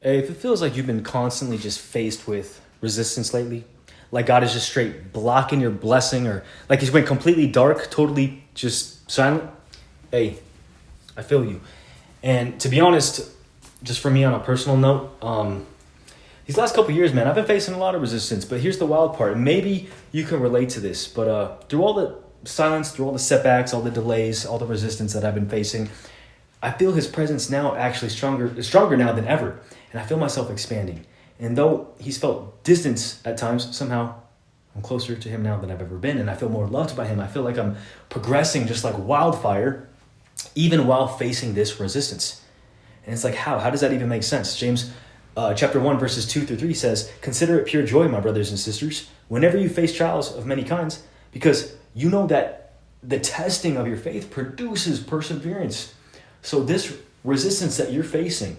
Hey, if it feels like you've been constantly just faced with resistance lately, like God is just straight blocking your blessing, or like he's went completely dark, totally just silent, hey, I feel you. And to be honest, just for me on a personal note, these last couple years, man, I've been facing a lot of resistance. But here's the wild part. And maybe you can relate to this. But through all the silence, through all the setbacks, all the delays, all the resistance that I've been facing, I feel his presence now actually stronger now than ever. And I feel myself expanding. And though he's felt distance at times, somehow I'm closer to him now than I've ever been. And I feel more loved by him. I feel like I'm progressing just like wildfire, even while facing this resistance. And it's like, how? How does that even make sense? James chapter 1, verses 2 through 3 says, "Consider it pure joy, my brothers and sisters, whenever you face trials of many kinds, because you know that the testing of your faith produces perseverance." So this resistance that you're facing,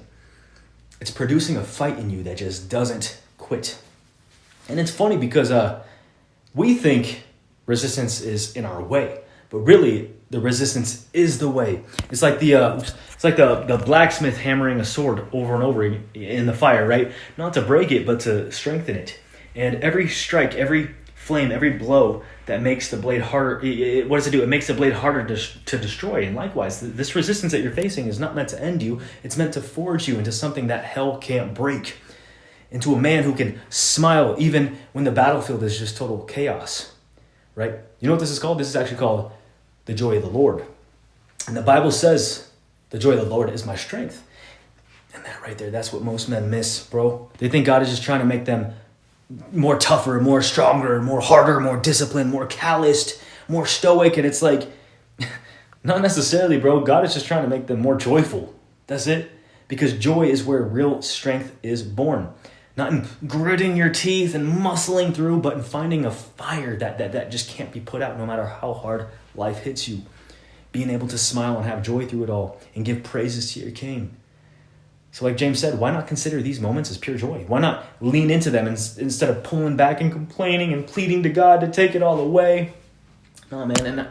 it's producing a fight in you that just doesn't quit. And it's funny because we think resistance is in our way, but really the resistance is the way. It's like the blacksmith hammering a sword over and over in the fire, right? Not to break it, but to strengthen it. And every strike, every flame, every blow that makes the blade harder, what does it do? It makes the blade harder to destroy. And likewise, this resistance that you're facing is not meant to end you. It's meant to forge you into something that hell can't break, into a man who can smile even when the battlefield is just total chaos, right? You know what this is called? This is actually called the joy of the Lord. And the Bible says, the joy of the Lord is my strength. And that right there, that's what most men miss, bro. They think God is just trying to make them more tougher, more stronger, more harder, more disciplined, more calloused, more stoic. And it's like, not necessarily, bro. God is just trying to make them more joyful. That's it. Because joy is where real strength is born. Not in gritting your teeth and muscling through, but in finding a fire that just can't be put out no matter how hard life hits you. Being able to smile and have joy through it all and give praises to your King. So like James said, why not consider these moments as pure joy? Why not lean into them instead of pulling back and complaining and pleading to God to take it all away? No, man, and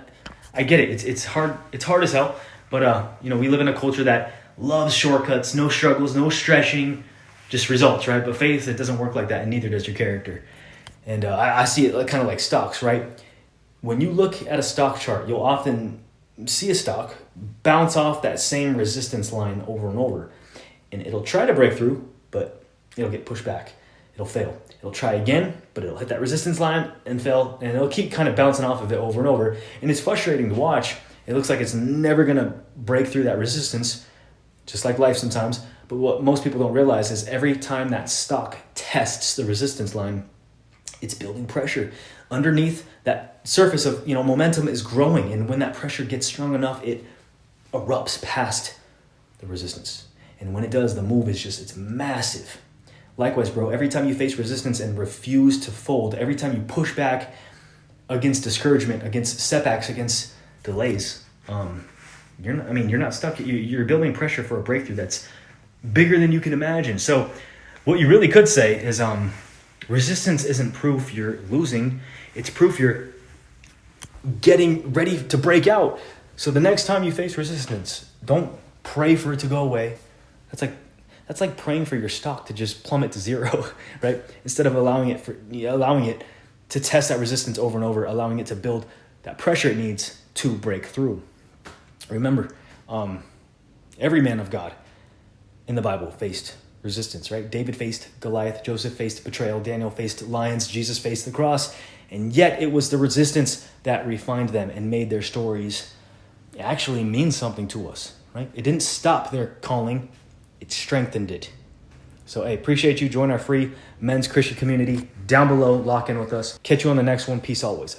I get it. It's hard. It's hard as hell. But we live in a culture that loves shortcuts, no struggles, no stretching, just results, right? But faith, it doesn't work like that, and neither does your character. And I see it kind of like stocks, right? When you look at a stock chart, you'll often see a stock bounce off that same resistance line over and over. And it'll try to break through, but it'll get pushed back. It'll fail. It'll try again, but it'll hit that resistance line and fail. And it'll keep kind of bouncing off of it over and over. And it's frustrating to watch. It looks like it's never going to break through that resistance, just like life sometimes. But what most people don't realize is every time that stock tests the resistance line, it's building pressure. Underneath that surface of momentum is growing. And when that pressure gets strong enough, it erupts past the resistance. And when it does, the move is it's massive. Likewise, bro, every time you face resistance and refuse to fold, every time you push back against discouragement, against setbacks, against delays, you're not stuck. You're building pressure for a breakthrough that's bigger than you can imagine. So what you really could say is resistance isn't proof you're losing. It's proof you're getting ready to break out. So the next time you face resistance, don't pray for it to go away. That's like praying for your stock to just plummet to zero, right? Instead of allowing it to test that resistance over and over, allowing it to build that pressure it needs to break through. Remember, every man of God in the Bible faced resistance, right? David faced Goliath, Joseph faced betrayal, Daniel faced lions, Jesus faced the cross, and yet it was the resistance that refined them and made their stories actually mean something to us, right? It didn't stop their calling. It strengthened it. So, hey, appreciate you. Join our free men's Christian community down below. Lock in with us. Catch you on the next one. Peace always.